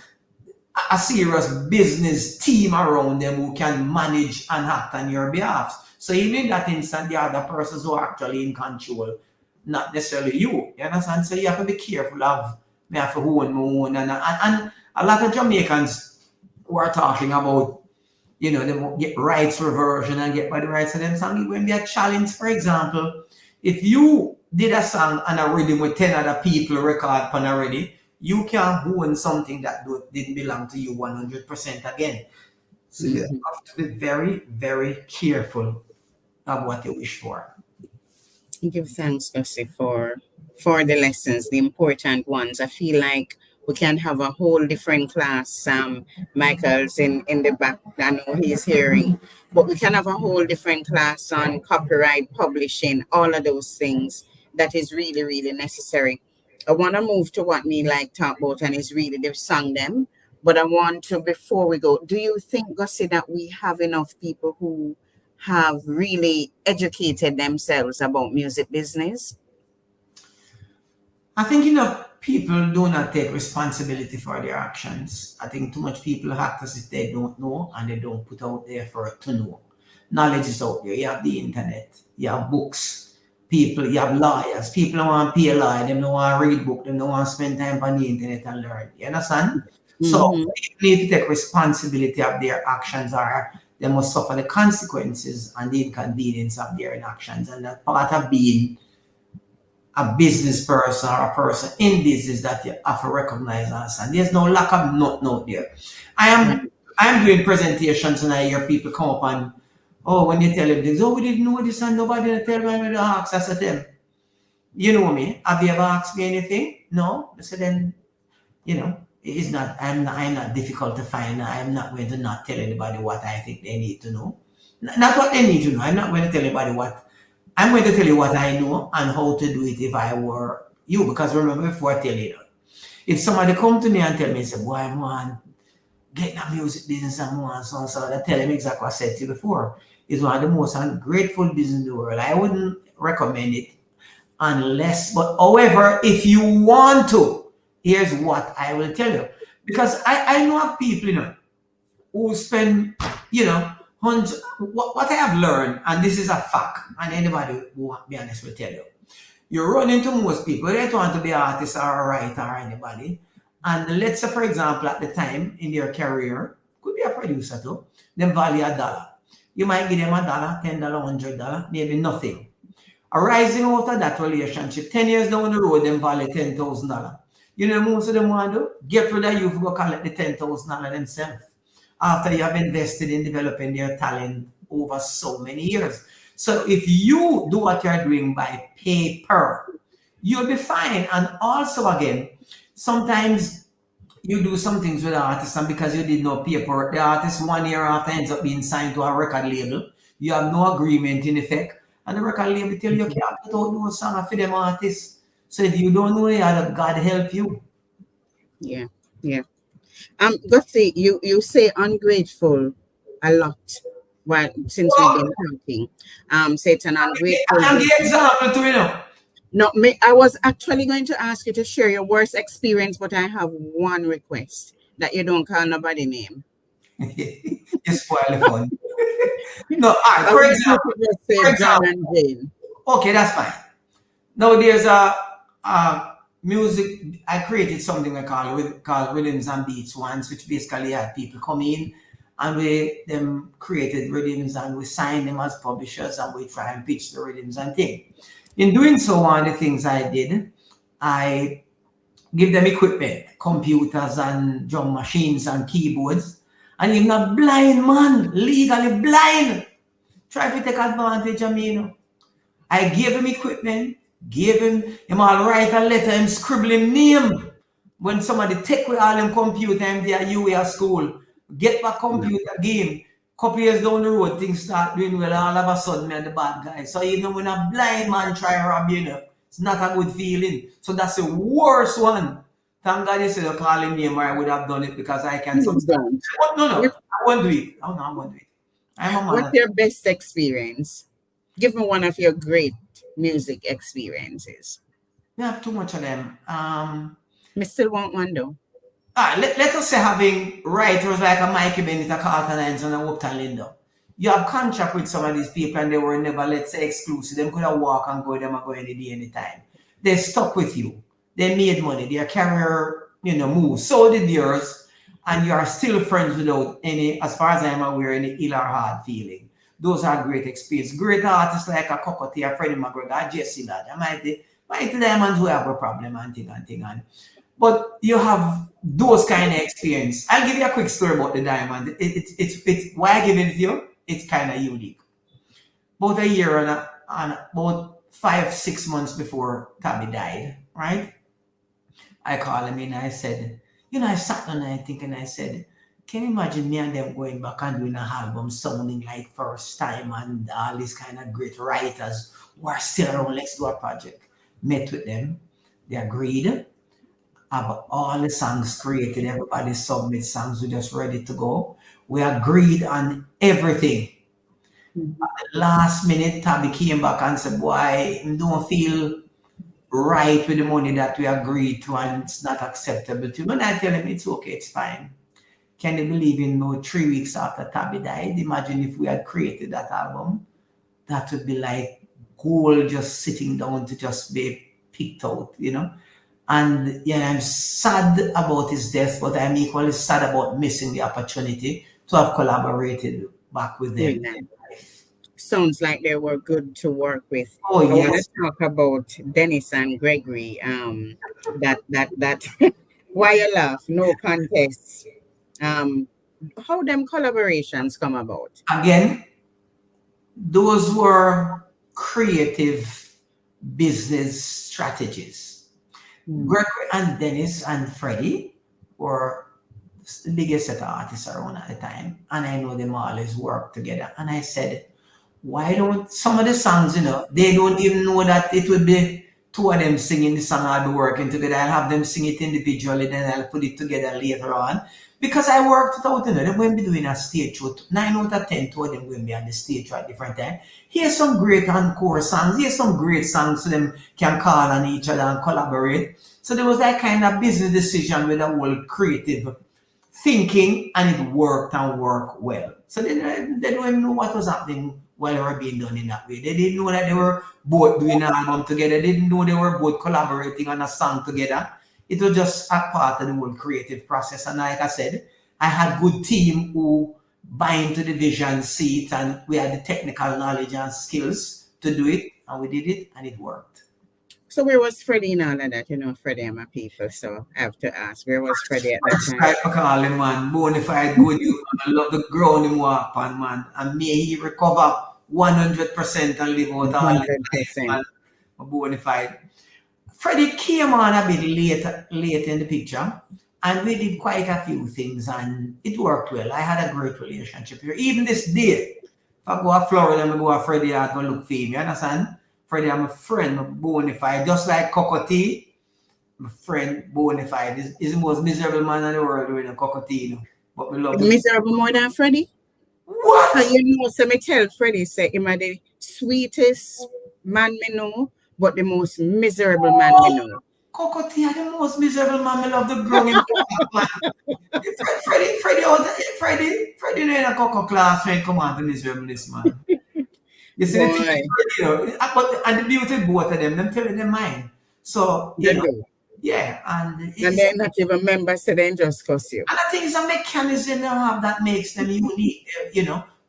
a serious business team around them who can manage and act on your behalf. So even in that instant, the other persons who are actually in control, not necessarily you. You understand? So you have to be careful of me have to own my own. And a lot of Jamaicans who are talking about, they get rights reversion and get by the rights of them song. It will be a challenge, for example, if you did a song and a rhythm with 10 other people record on already, you can own something that didn't belong to you 100% again. So you Mhm. have to be very, very careful of what you wish for. Give thanks, Gussie, for the lessons, the important ones. I feel like we can have a whole different class. Michael's in the back. I know he's hearing, but we can have a whole different class on copyright, publishing, all of those things. That is really, really necessary. I want to move to what me like talk about, and is really the song them. But I want to, before we go, do you think, Gussie, that we have enough people who have really educated themselves about music business? I think people do not take responsibility for their actions. I think too much people act as if they don't know and they don't put out the effort to know. Knowledge is out there. You have the internet, you have books, you have lawyers. People don't want to pay a lawyer, they don't want to read book, they don't want to spend time on the internet and learn. You understand? So Mm-hmm. people need to take responsibility of their actions, or they must suffer the consequences and the inconvenience of their inactions. And that part of being a business person or a person in business that you have to recognize us. And there's no lack of note there. I am Right. I am doing presentations and I hear people come up and when you tell them things, we didn't know this and nobody didn't tell me to ask. I said to them, you know me, have you ever asked me anything? No. I said then, it's not I'm not difficult to find. I'm not going to not tell anybody what I think they need to know. Not what they need to know. I'm not going to tell anybody what I'm going to tell you what I know and how to do it if I were you. Because remember, before I tell you, if somebody come to me and tell me, say, boy, man, get in the music business and more and so on. So I tell him exactly what I said to you before. It's one of the most ungrateful business in the world. I wouldn't recommend it unless, but however, if you want to, here's what I will tell you. Because I know of people, who spend, hundreds, what I have learned, and this is a fact, and anybody who want to be honest will tell you. You run into most people, they don't want to be an artist or a writer or anybody. And let's say, for example, at the time in their career, could be a producer too, them value $1. You might give them $1, $10, $100, maybe nothing. Arising out of that relationship, 10 years down the road, them value $10,000. Most of them want to do? Get rid of you for go collect the $10,000 themselves after you have invested in developing their talent over so many years. So if you do what you're doing by paper, you'll be fine. And also, again, sometimes you do some things with the artist, and because you did no paperwork, the artist 1 year after ends up being signed to a record label. You have no agreement in effect, and the record label tell you can't put out no song for them artists. So if you don't know it, God help you. Yeah. Gussie, you say ungrateful a lot. Well, since we've been talking, say it's an ungrateful. I can give example to No, I was actually going to ask you to share your worst experience, but I have one request, that you don't call nobody name. You spoil the fun. No, for example, just say John and Jane. Okay, that's fine. Now there's a music. I created something I called Rhythms and Beats once, which basically had people come in and we them created rhythms and we signed them as publishers and we try and pitch the rhythms and things. In doing so, one of the things I did, I give them equipment, computers and drum machines and keyboards, and even a blind man, legally blind, try to take advantage of me. I gave him equipment, gave him all write a letter, him scribble him name. When somebody take away all them computer, him there UA school, get back computer game. Couple years down the road, things start doing well. All of a sudden, I'm the bad guy. So even when a blind man try to rob you, it's not a good feeling. So that's the worst one. Thank God you said you call him name, or I would have done it because I can. No, I won't do it. Oh, no, I won't do it. I'm a man. What's your best experience? Give me one of your great music experiences. We have too much of them. I still want one though. Let us say having writers like a Mikey Bennett, a Carlton Hines, and a Wupta Lindo. You have contract with some of these people and they were never, let's say, exclusive. Them could have walk and go, them and go any day, anytime. They stuck with you. They made money. Their career, moved. So did yours. And you are still friends without any, as far as I'm aware, any ill or hard feeling. Those are great experiences. Great artists like a Cocotte, a Freddie McGregor, a Jesse Ladd, a Mighty Diamonds who have a problem and thing. But you have those kind of experience. I'll give you a quick story about the diamond. It's why I give it to you. It's kind of unique. About a year and about 5-6 months before Tabby died, right? I called him in and I said, I sat down and I think and I said, can you imagine me and them going back and doing an album sounding like first time and all these kind of great writers who are still around, let's do a project. Met with them. They agreed. Have all the songs created, everybody submit songs, we're just ready to go. We agreed on everything. At the last minute, Tabby came back and said, boy, I don't feel right with the money that we agreed to and it's not acceptable to him. And I tell him, it's okay, it's fine. Can you believe in 3 weeks after Tabby died? Imagine if we had created that album. That would be like gold just sitting down to just be picked out, And I'm sad about his death, but I'm equally sad about missing the opportunity to have collaborated back with them. Sounds like they were good to work with. Oh, yes. I want to talk about Dennis and Gregory. That why you laugh? No contest. How them collaborations come about? Again, those were creative business strategies. Gregory and Dennis and Freddie were the biggest set of artists around at the time. And I know them always work together. And I said, why don't some of the songs, they don't even know that it would be two of them singing the song. I'll be working together. I'll have them sing it individually, then I'll put it together later on. Because I worked it out, them when be doing a stage show, 9 out of 10 told them when be on the stage show at different time. Here's some great encore songs, here's some great songs so them can call on each other and collaborate. So there was that kind of business decision with a whole creative thinking, and it worked and worked well. So they don't even know what was happening while they were being done in that way. They didn't know that they were both doing an album together. They didn't know they were both collaborating on a song together. It was just a part of the whole creative process. And like I said, I had good team who buy into the vision, see it, and we had the technical knowledge and skills to do it, and we did it, and it worked. So where was Freddie in all of that? Freddie and my people, so I have to ask, where was Freddie at that time? I call him, man, bonafide good youth, man. I love the ground him walk on, man. And may he recover 100% and live out all his life, man. Bonafide. Freddie came on a bit late in the picture, and we did quite a few things, and it worked well. I had a great relationship here. Even this day, if I go to Florida, I go to Freddie, I go look for him, you understand? Freddie, I'm a friend, I'm bonafide, just like Cocotti. My friend, bonafide, is the most miserable man in the world doing a Cocotti, but we love him. Miserable more than Freddie? What? So so me tell Freddie, say him are the sweetest man me know, but the most miserable man me know. Cocotti are the most miserable man. I love the growing man. Freddie, in a Coco class when come on to miserableness, man. You see, the thing, and the beauty of both of them telling their mind. So, yeah. And they're not even members, so they just cuss you. And I think it's a mechanism they have that makes them unique,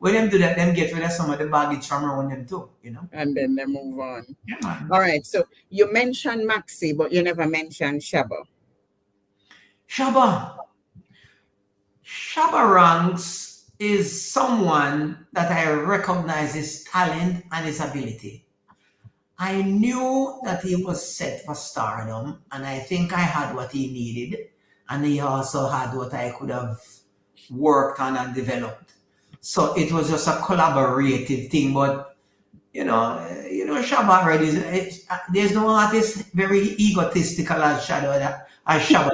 When them do that, them get rid of some of the baggage from around them too, And then they move on. Yeah, man. All right, so you mentioned Maxi, but you never mentioned Shabba. Shabba Ranks is someone that I recognize his talent and his ability. I knew that he was set for stardom, and I think I had what he needed, and he also had what I could have worked on and developed. So it was just a collaborative thing, but Shabba already there's no artist very egotistical as Shabba that I have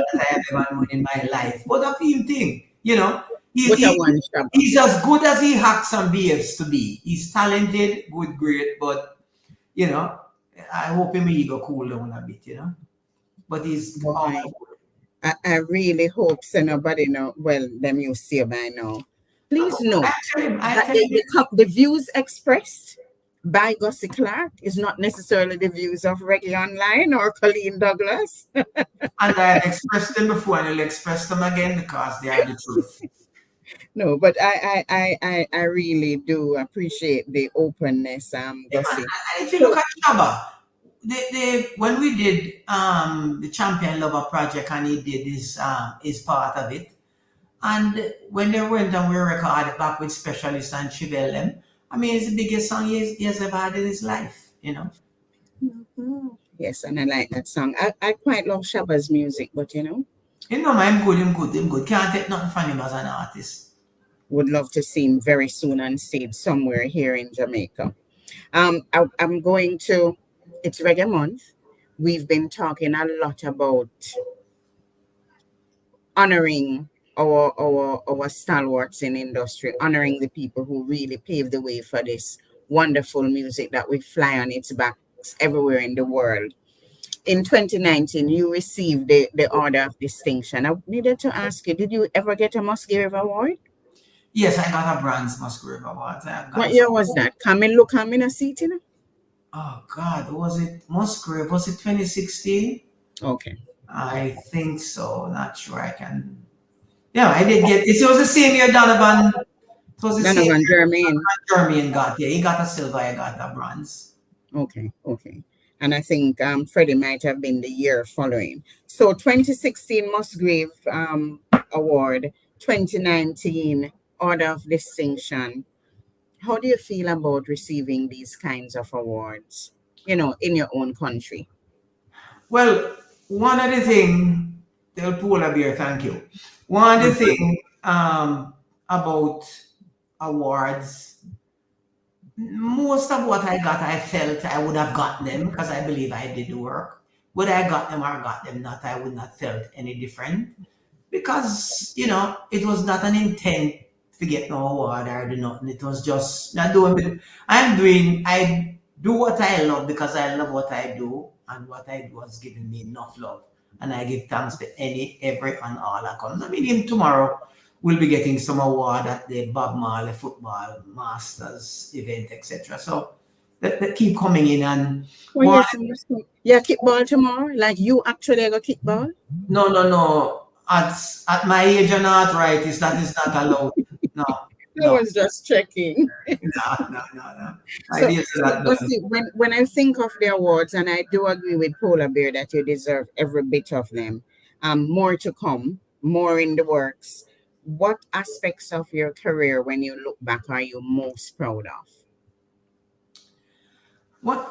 ever known in my life. But a film thing, he's as good as he hacks and behaves to be. He's talented, good, great, but I hope him ego cool down a bit, But he's I really hope so nobody know. Well, them you see by now. Please note that the views expressed by Gussie Clarke is not necessarily the views of Reggae Online or Coleen Douglas. And I expressed them before, and I'll express them again because they are the truth. No, but I really do appreciate the openness, Gussie. And if you look at Shabba, when we did the Champion Lover project, and he did his part of it, and when they went and we recorded back with Specialist and Chevelle them, I mean, it's the biggest song he has ever had in his life, Mm-hmm. Yes, and I like that song. I quite love Shabba's music, but man, him good. Can't take nothing from him as an artist. Would love to see him very soon on stage somewhere here in Jamaica. I'm going to, it's Reggae Month. We've been talking a lot about honoring our stalwarts in industry, honoring the people who really paved the way for this wonderful music that we fly on its backs everywhere in the world. In 2019, you received the Order of Distinction. I needed to ask you, did you ever get a Musgrave Award? Yes, I got a bronze Musgrave Award. What year was that? Come in a seat, Oh, God, was it Musgrave? Was it 2016? Okay. I think so. Not sure I can. Yeah, I did get it. Was the same year Donovan. It was the Donovan Jermaine. Jermaine got, he got a silver, I got a bronze. Okay. And I think Freddie might have been the year following. So 2016 Musgrave Award, 2019 Order of Distinction. How do you feel about receiving these kinds of awards, in your own country? Well, one of the things, Del Polar Bear, thank you. One of the things about awards, most of what I got, I felt I would have gotten them because I believe I did the work. Whether I got them or got them not, I would not felt any different. because it was not an intent to get no award or do nothing. It was just not doing. I do what I love because I love what I do, and what I do has given me enough love, and I give thanks to any, every, and all that comes. I mean, even tomorrow we'll be getting some award at the Bob Marley Football Masters event, etc. So that keep coming in, and Oh, one. yes. Yeah, kickball tomorrow. Like you actually go kickball? No. At my age and arthritis, that is not allowed. No, I no, was just checking. no. My So, days are so not done. Gussie, when I think of the awards, and I do agree with Polar Bear that you deserve every bit of them, more to come, more in the works. What aspects of your career, when you look back, are you most proud of?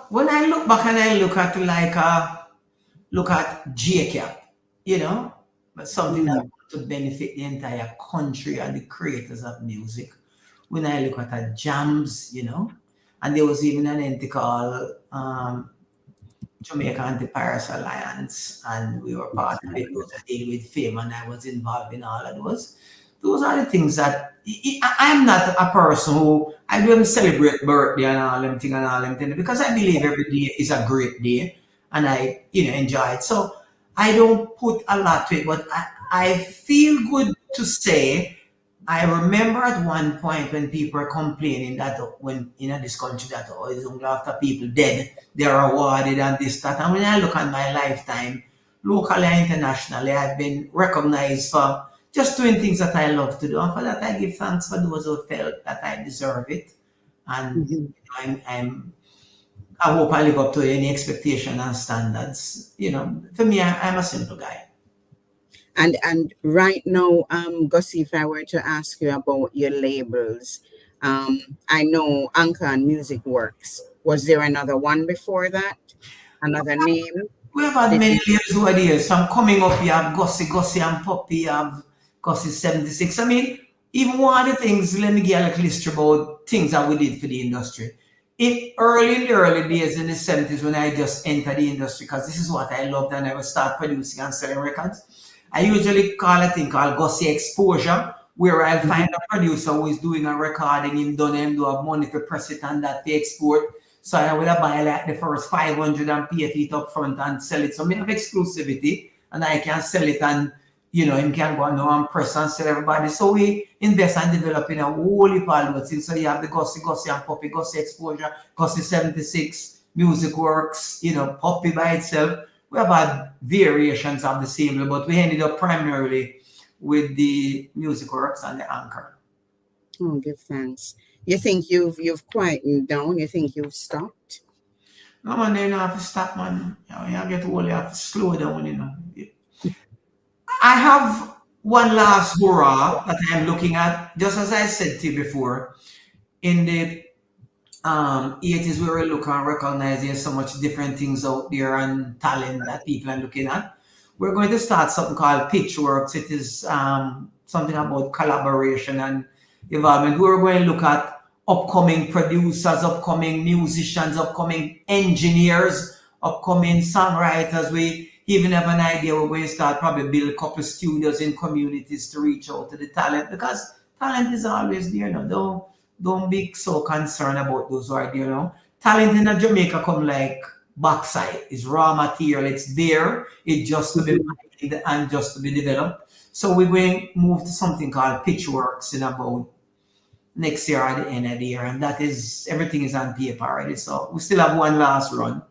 When I look back and I look at look at JCAP, but something that Mm, to benefit the entire country and the creators of music. When I look at jams, and there was even an entity called Jamaican Anti-Piracy Alliance, and we were part of it. Those that deal with fame, and I was involved in all of those. Those are the things that I'm not a person who I don't celebrate birthday and all them thing and all them thing because I believe every day is a great day, and I enjoy it. So I don't put a lot to it, but I feel good to say I remember at one point when people were complaining that when in this country that it's only after people dead they are awarded and this that. And when I look at my lifetime, locally and internationally, I've been recognized for just doing things that I love to do, and for that I give thanks for those who felt that I deserve it. And mhm. I hope I live up to any expectation and standards. For me, I'm a simple guy. And right now, Gussie, if I were to ask you about your labels, I know Anchor and Music Works. Was there another one before that? Another name? We have had Did many you? labels over the years. Some coming up, you have Gussie and Poppy, you have Gussie 76. I mean, even one of the things, let me give a little history about things that we did for the industry. In the early days in the 70s when I just entered the industry, because this is what I loved and I would start producing and selling records. I usually call a thing called Gussie Exposure, where I'll find Mhm. a producer who is doing a recording, him do have money to press it and that to export. So I would have buy like the first 500 and pay it up front and sell it. So we have exclusivity and I can sell it and him can go now and press and sell everybody. So we invest and develop in a whole heap of other things. So you have the Gussie and Poppy, Gussie Exposure, Gussie 76, Music Works, Poppy by itself. We have had variations of the same, but we ended up primarily with the Music Works and the Anchor. Oh, give thanks. You think you've quietened down? You think you've stopped? No man, you have to stop, man. You get old, you have to slow down, I have one last hurrah that I'm looking at, just as I said to you before. In the 80s, we were looking and recognizing so much different things out there and talent that people are looking at. We're going to start something called Pitchworks. It is something about collaboration and involvement. We're going to look at upcoming producers, upcoming musicians, upcoming engineers, upcoming songwriters. We even have an idea we're going to start probably build a couple of studios in communities to reach out to the talent because talent is always there. Don't be so concerned about those who are there. Talent in Jamaica come like backside. It's raw material. It's there. It just to be Mhm. mined and just to be developed. So we're going to move to something called Pitchworks in about next year at the end of the year, and that is everything is on paper already. So we still have one last run.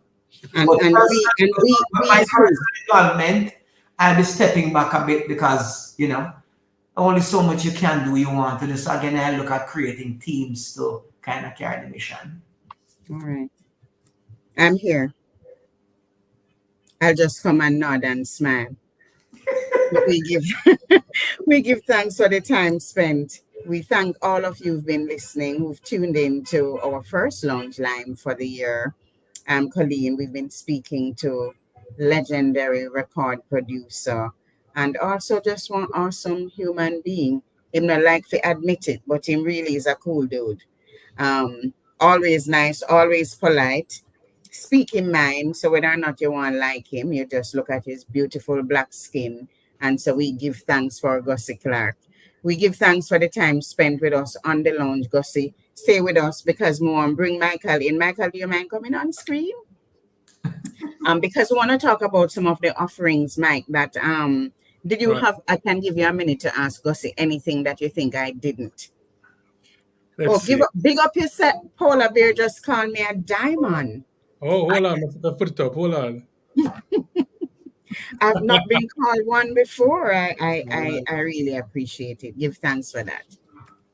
And But we my too. personal involvement, I'll be stepping back a bit because only so much you can do. You want to do so again. I look at creating teams to kind of carry the mission. All right. I'm here. I'll just come and nod and smile. We give we give thanks for the time spent. We thank all of you who've been listening, who've tuned in to our first launch line for the year. Coleen, we've been speaking to legendary record producer and also just one awesome human being. Him not like to admit it, but him really is a cool dude. Always nice, always polite, speak in mind. So whether or not you want to like him, you just look at his beautiful black skin And so we give thanks for Gussie Clarke. We give thanks for the time spent with us on the lounge, Gussie. Stay with us because more bring Michael in. Michael, do you mind coming on screen? Because we want to talk about some of the offerings, Mike, that did you Right. have, I can give you a minute to ask Gussie anything that you think I didn't. Let's Oh, give see. up, big up yourself. Polar Bear just called me a diamond. Oh, hold on. I put it up. Hold on. I've not been called one before. All right. I really appreciate it. Give thanks for that.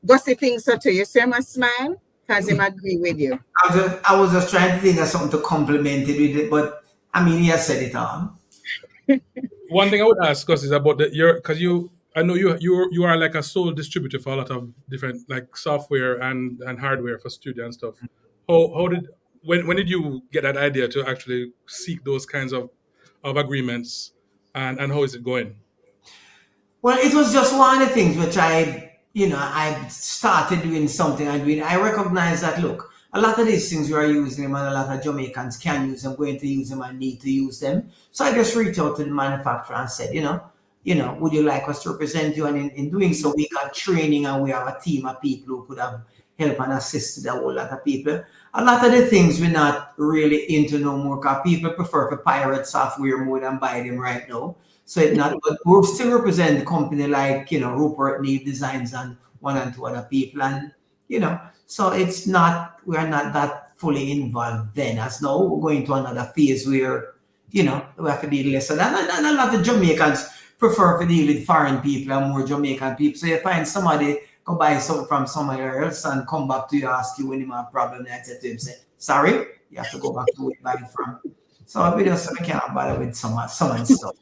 Gussie thinks so too. You see my smile? Because him agree with you. I was just trying to think of something to complement it with it, but I mean, he has said it all. One thing I would ask us is about your because I know you are like a sole distributor for a lot of different like software and hardware for studio and stuff. How did when did you get that idea to actually seek those kinds of agreements and how is it going? Well, it was just one of the things which I started doing something I recognize that, look, a lot of these things we are using them and a lot of Jamaicans can use them, going to use them and need to use them. So I just reached out to the manufacturer and said, would you like us to represent you? And in doing so, we got training and we have a team of people who could have help and assisted a whole lot of people. A lot of the things we're not really into no more because people prefer to pirate software more than buy them right now. So it not, but we still represent the company like, Rupert Need Designs and one and two other people. And, so it's not, we're not that fully involved then. As now we're going to another phase where, we have to deal less. And a lot of Jamaicans prefer to deal with foreign people and more Jamaican people. So you find somebody go buy something from somewhere else and come back to you, ask you when you have a problem. And I said to him, say, sorry, you have to go back to where you buy it from. So we just can't bother with some stuff.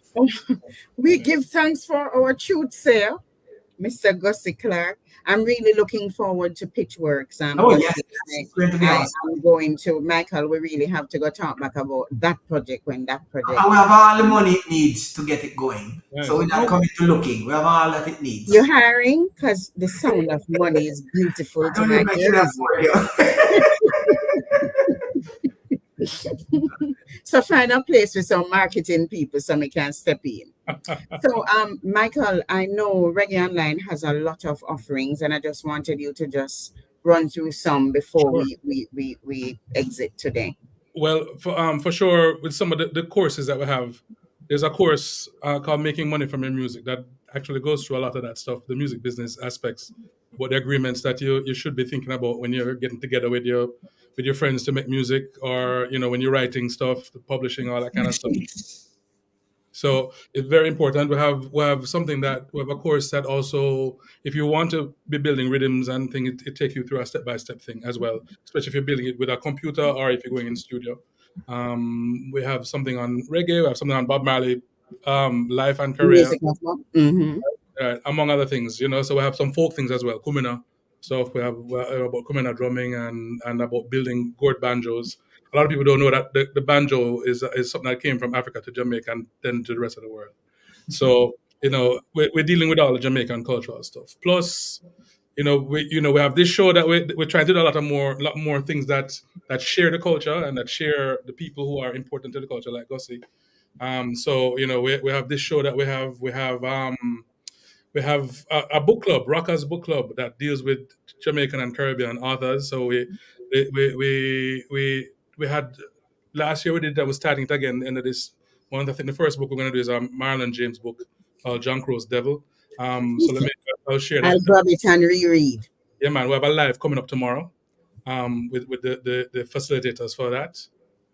We give thanks for our truth sayer, Mr. Gussie Clarke. I'm really looking forward to Pitchworks. Oh, Gussie, yes. It's going to be awesome. I'm going to, Michael, we really have to go talk back about that project when that project. And we have all the money it needs to get it going. Nice. So we're not coming to looking. We have all that it needs. You're hiring? Because the sound of money is beautiful to my ears. So find a place with some marketing people so we can step in. So Michael, I know Reggae Online has a lot of offerings and I just wanted you to just run through some before Sure. we exit today. Well, for sure, with some of the courses that we have, there's a course called Making Money from Your Music that actually goes through a lot of that stuff, the music business aspects, what the agreements that you should be thinking about when you're getting together with your friends to make music, or when you're writing stuff, publishing, all that kind of stuff. So it's very important. We have something that we have a course that also, if you want to be building rhythms and things, it takes you through a step-by-step thing as well, especially if you're building it with a computer or if you're going in studio. We have something on reggae, we have something on Bob Marley, life and career, among other things, so we have some folk things as well, Kumina stuff. We have about Kumina drumming and about building gourd banjos. A lot of people don't know that the banjo is something that came from Africa to Jamaica and then to the rest of the world. So, we're dealing with all the Jamaican cultural stuff. Plus, we have this show that we're trying to do a lot more things that share the culture and that share the people who are important to the culture, like Gussie. So, we have this show that we have a book club, Rockers Book Club, that deals with Jamaican and Caribbean authors. So we had last year we did that. We're starting it again. And this one, I think the first book we're going to do is a Marlon James book called John Crow's Devil. So I'll share that. I'll grab it and reread. Yeah, man. We have a live coming up tomorrow with the facilitators for that.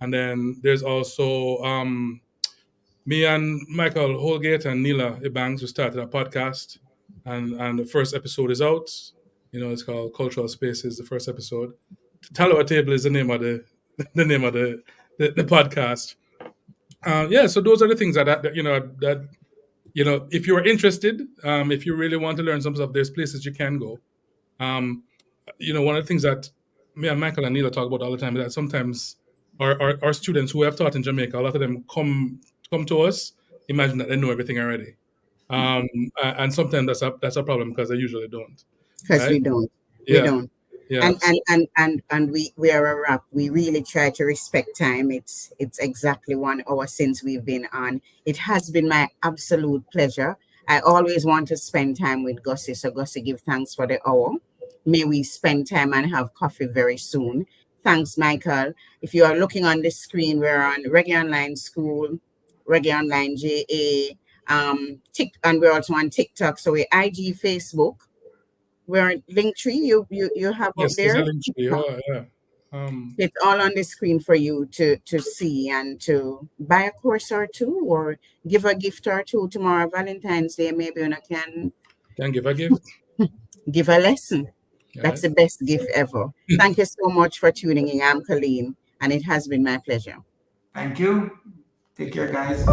And then there's also me and Michael Holgate and Neela Ibanks, who started a podcast, and the first episode is out. It's called Cultural Spaces. The first episode. Taloa Table is the name of the podcast. So those are the things that if you are interested, if you really want to learn some stuff, there's places you can go. One of the things that me and Michael and Neela talk about all the time is that sometimes our students who have taught in Jamaica, a lot of them come to us, imagine that they know everything already. And sometimes that's a problem because they usually don't. Because right? we don't. Yeah. We don't. Yeah. And we are a wrap. We really try to respect time. It's exactly 1 hour since we've been on. It has been my absolute pleasure. I always want to spend time with Gussie. So Gussie, give thanks for the hour. May we spend time and have coffee very soon. Thanks, Michael. If you are looking on the screen, we're on Reggae Online School, Reggae Online JA, and we're also on TikTok. So we're IG, Facebook. We're on Linktree. You have up Yes, there's a there. link tree. Oh, yeah. Um, It's all on the screen for you to see and to buy a course or two or give a gift or two tomorrow, Valentine's Day. Maybe you can can give a gift. give a lesson. Yeah. That's the best gift ever. Thank you so much for tuning in. I'm Coleen, and it has been my pleasure. Thank you. Take care, guys.